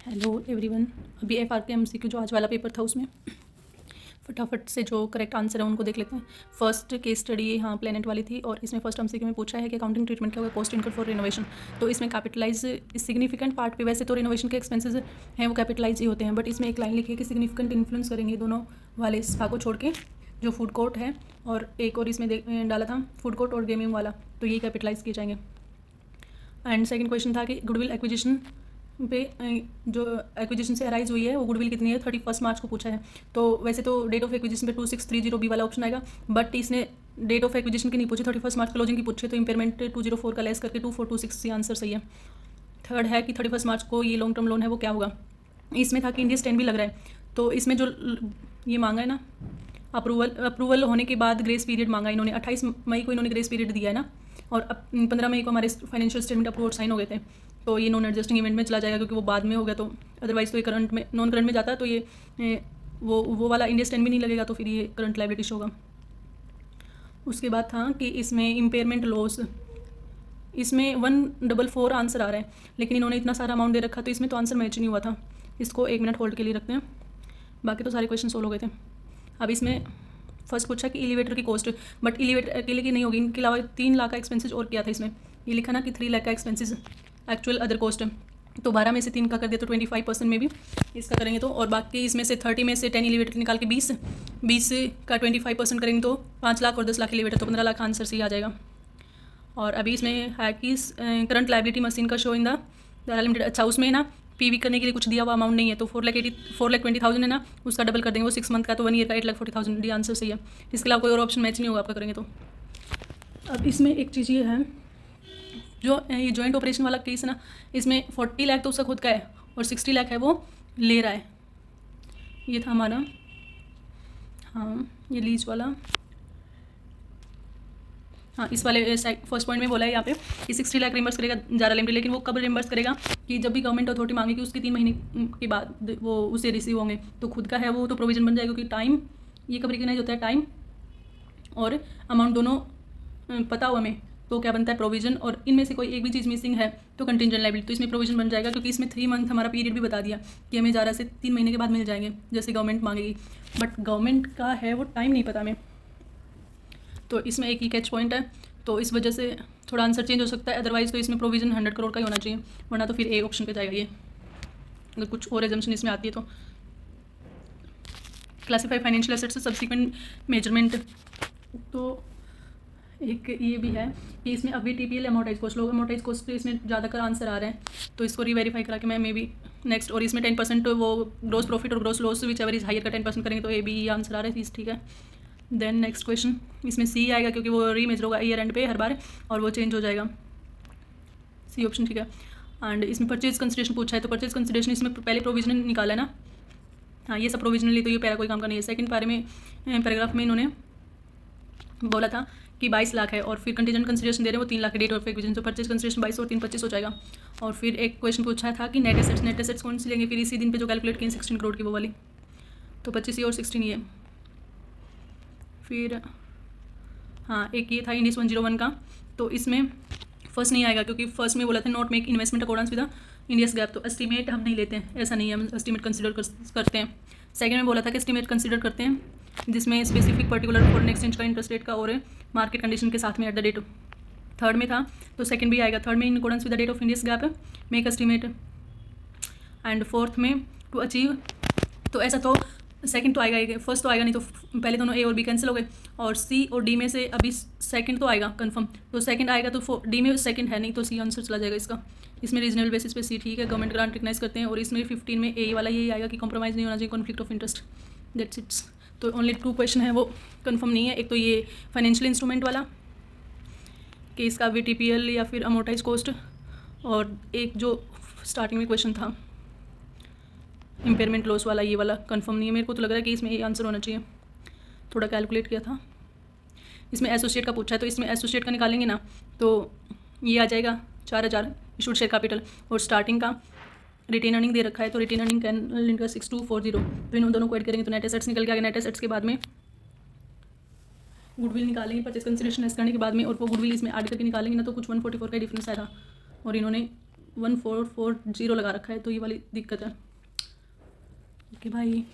Hello everyone. अभी FR के MCQ जो आज वाला पेपर था उसमें फटाफट से जो करेक्ट आंसर है उनको देख लेते हैं। फर्स्ट केस स्टडी यहाँ प्लेनेट वाली थी और इसमें फर्स्ट MCQ में पूछा है कि अकाउंटिंग ट्रीटमेंट क्या होगा कॉस्ट इनकर्ड फॉर रिनोवेशन। तो इसमें कैपिटलाइज सिग्निफिकेंट पार्ट पे वैसे तो रिनोवेशन के एक्सपेंसेस हैं वो कैपिटलाइज ही होते हैं, बट इसमें एक लाइन लिखी है कि सिग्निफिकेंट इन्फ्लुएंस करेंगे दोनों वाले इस भाग को छोड़ के, जो फूड कोर्ट है और एक और इसमें डाला था फूड कोर्ट और गेमिंग वाला, तो ये कैपिटलाइज किए जाएंगे। एंड सेकंड क्वेश्चन था कि गुडविल एक्विजिशन पे जो एक्विजिशन से अराइज हुई है वो गुडविल कितनी है, 31 मार्च को पूछा है। तो वैसे तो डेट ऑफ एक्विजिशन पे 2630 वाला ऑप्शन आएगा, बट इसने डेट ऑफ एक्विजिशन की नहीं पूछी, 31 मार्च क्लोजिंग की पूछे, तो इंपेयरमेंट 204 का लेस करके 2426 आंसर सही है। थर्ड है कि 31 मार्च को ये लॉन्ग टर्म लोन है वो क्या होगा। इसमें था कि इंडियस 10 भी लग रहा है, तो इसमें जो ये मांगा है ना अप्रूवल होने के बाद ग्रेस पीरियड मांगा इन्होंने, 28 मई को इन्होंने ग्रेस पीरियड दिया है ना, और अब 15 मई को हमारे फाइनेंशियल स्टेटमेंट अप्रूव साइन हो गए थे, तो ये नॉन एडजस्टिंग इवेंट में चला जाएगा क्योंकि वो बाद में हो गया। तो अदरवाइज़ तो ये करंट में नॉन करंट में जाता है, तो ये वो वाला इंडियस 10 भी नहीं लगेगा, तो फिर ये करंट लायबिलिटी शो होगा। उसके बाद था कि इसमें इम्पेयरमेंट लॉस, इसमें 144 आंसर आ रहा है, लेकिन इन्होंने इतना सारा अमाउंट दे रखा, तो इसमें तो आंसर मैच नहीं हुआ था। इसको 1 मिनट होल्ड के लिए रखते हैं, बाकी तो सारे क्वेश्चन सोल्व हो गए थे। अब इसमें फर्स्ट पूछा कि एलिवेटर की कॉस्ट, बट एलिवेटर अकेले की नहीं होगी, इनके अलावा 3 लाख का एक्सपेंसेस और क्या था इसमें, ये लिखा ना कि 3 लाख का एक्सपेंसेस एक्चुअल अदर कॉस्ट, तो 12 में से 3 का कर दिया तो 25% में भी इसका करेंगे तो, और बाकी इसमें से 30 में से 10 एलिवेटर निकाल के 20 का 25% करेंगे तो 5 लाख और 10 लाख एलिवेटर, तो 15 लाख आंसर सही आ जाएगा। और अभी इसमें है कि करंट लायबिलिटी मशीन का शो इन द लिमिटेड, अच्छा उसमें ना PV करने के लिए कुछ दिया हुआ अमाउंट नहीं है, तो 4,20,000 है ना, उसका डबल कर देंगे, वो 6 मंथ का, तो 1 ईयर का 8,40,000 डी आंसर सही है। इसके अलावा कोई और ऑप्शन मैच नहीं होगा आपका करेंगे तो। अब इसमें एक चीज़ ये है, जो ये जॉइंट ऑपरेशन वाला केस है ना, इसमें 40 लाख तो उसका खुद का है और 60 लाख है वो ले रहा है। ये था हमारा, हाँ ये लीज वाला, हाँ इस वाले फर्स्ट पॉइंट में बोला है यहाँ पे कि 60 लाख रिम्बर्स करेगा जारा लिमिटेड, लेकिन वो कब रिम्बर्स करेगा कि जब भी गवर्नमेंट अथॉरिटी मांगेगी उसके 3 महीने के बाद वो उसे रिसीव होंगे, तो खुद का है वो तो प्रोविजन बन जाएगा, क्योंकि टाइम ये कब रिकग्नाइज होता है, टाइम और अमाउंट दोनों पता हो हमें, तो क्या बनता है प्रोविजन, और इनमें से कोई एक भी चीज़ मिसिंग है तो कंटिंजेंट लायबिलिटी, तो इसमें प्रोविजन बन जाएगा, क्योंकि इसमें 3 मंथ हमारा पीरियड भी बता दिया कि हमें जारा से 3 महीने के बाद मिल जाएंगे जैसे गवर्नमेंट मांगेगी, बट गवर्नमेंट का है वो टाइम नहीं पता हमें, तो इसमें एक ही कैच पॉइंट है, तो इस वजह से थोड़ा आंसर चेंज हो सकता है। अदरवाइज़ तो इसमें प्रोविजन 100 करोड़ का ही होना चाहिए, वरना तो फिर ए ऑप्शन पे जाएगा ये, अगर कुछ और एग्जाम्शन इसमें आती है तो। Classify financial assets subsequent measurement, तो एक ये भी है कि इसमें अभी TPL अमोर्टाइज कॉस्ट, लोग अमोर्टाइज कॉस्ट इसमें ज़्यादातर आंसर आ रहे हैं, तो इसको रीवेरीफाई करा के मैं मे बी नेक्स्ट, और इसमें 10% वो ग्रोस प्रॉफिट और gross loss whichever is higher का 10% करेंगे, तो ए बी आंसर आ रहा है, फीस ठीक है। देन नेक्स्ट क्वेश्चन इसमें C आएगा, क्योंकि वो रीमेजर होगा ईयर एंड पे हर बार और वो चेंज हो जाएगा, C ऑप्शन ठीक है। एंड इसमें परचेज कंसिडरेशन पूछा है, तो परचेज कंसिडरेशन इसमें पहले प्रोविजनल निकाला है ना, हाँ ये सब प्रोविजनली, तो ये पैरा कोई काम का नहीं है। सेकंड पैराग्राफ में इन्होंने बोला था कि 22 लाख है, और फिर कंटीजेंट कंसिडरेशन दे रहे हैं वो 3 लाख के डेट और एक्विजिशन, तो परचेज कंसिडरेशन 22 और 3 25 हो जाएगा। और फिर एक क्वेश्चन पूछा था कि नेट एसेट्स कौन सी लेंगे, फिर इसी दिन पे जो कैलकुलेट की 16 करोड़ की वो वाली, तो 25 ये और 16 ये। फिर हाँ एक ये था इंडियस 101 का, तो इसमें फर्स्ट नहीं आएगा, क्योंकि फर्स्ट में बोला था not make investment accordance with the Indians gap, तो एस्टीमेट हम नहीं लेते हैं, ऐसा नहीं है, हम एस्टीमेट कंसिडर करते हैं। सेकंड में बोला था कि एस्टीमेट कंसिडर करते हैं जिसमें स्पेसिफिक पर्टिकुलर फॉरेन एक्सचेंज का इंटरेस्ट रेट का और मार्केट कंडीशन के साथ में एट द डेट। थर्ड में था तो सेकंड भी आएगा, थर्ड में in accordance with the date of India's gap make estimate, and fourth में टू अचीव, तो ऐसा तो सेकंड तो आएगा ही, फर्स्ट तो आएगा नहीं, तो पहले दोनों A और B कैंसिल हो गए, और C और D में से अभी सेकंड तो आएगा कंफर्म, तो सेकंड आएगा, तो D में सेकंड है नहीं, तो C आंसर चला जाएगा इसका। इसमें रीजनल बेसिस पे C ठीक है, गवर्नमेंट ग्रांट रिकग्नाइज करते हैं, और इसमें 15 में A वाला यही आएगा कि कॉम्प्रोमाइज़ नहीं होना चाहिए, conflict of interest, that's it's. तो ओनली 2 क्वेश्चन है वो कन्फर्म नहीं है, एक तो ये फाइनेंशियल इंस्ट्रूमेंट वाला कि इसका VTPL या फिर अमोर्टाइज कॉस्ट, और एक जो स्टार्टिंग में क्वेश्चन था इम्पेयरमेंट लॉस वाला, ये वाला कंफर्म नहीं है। मेरे को तो लग रहा है कि इसमें ये आंसर होना चाहिए, थोड़ा कैलकुलेट किया था। इसमें एसोसिएट का पूछा है, तो इसमें एसोसिएट का निकालेंगे ना तो ये आ जाएगा 4,000 इशूड शेयर कैपिटल, और स्टार्टिंग का रिटेन अर्निंग दे रखा है, तो रिटेन अर्निंग कैन इनका 6240, तो इन दोनों को ऐड करेंगे तो नेट एसेट्स निकल के आगे। नेट एसेट्स के बाद में गुडविल निकालेंगे परचेज कंसिडरेशन लेस करने के बाद में, और वो गुडविल इसमें ऐड करके निकालेंगे ना, तो कुछ 144 का डिफरेंस आया था, और इन्होंने 1440 लगा रखा है, तो ये वाली दिक्कत है। ओके भाई।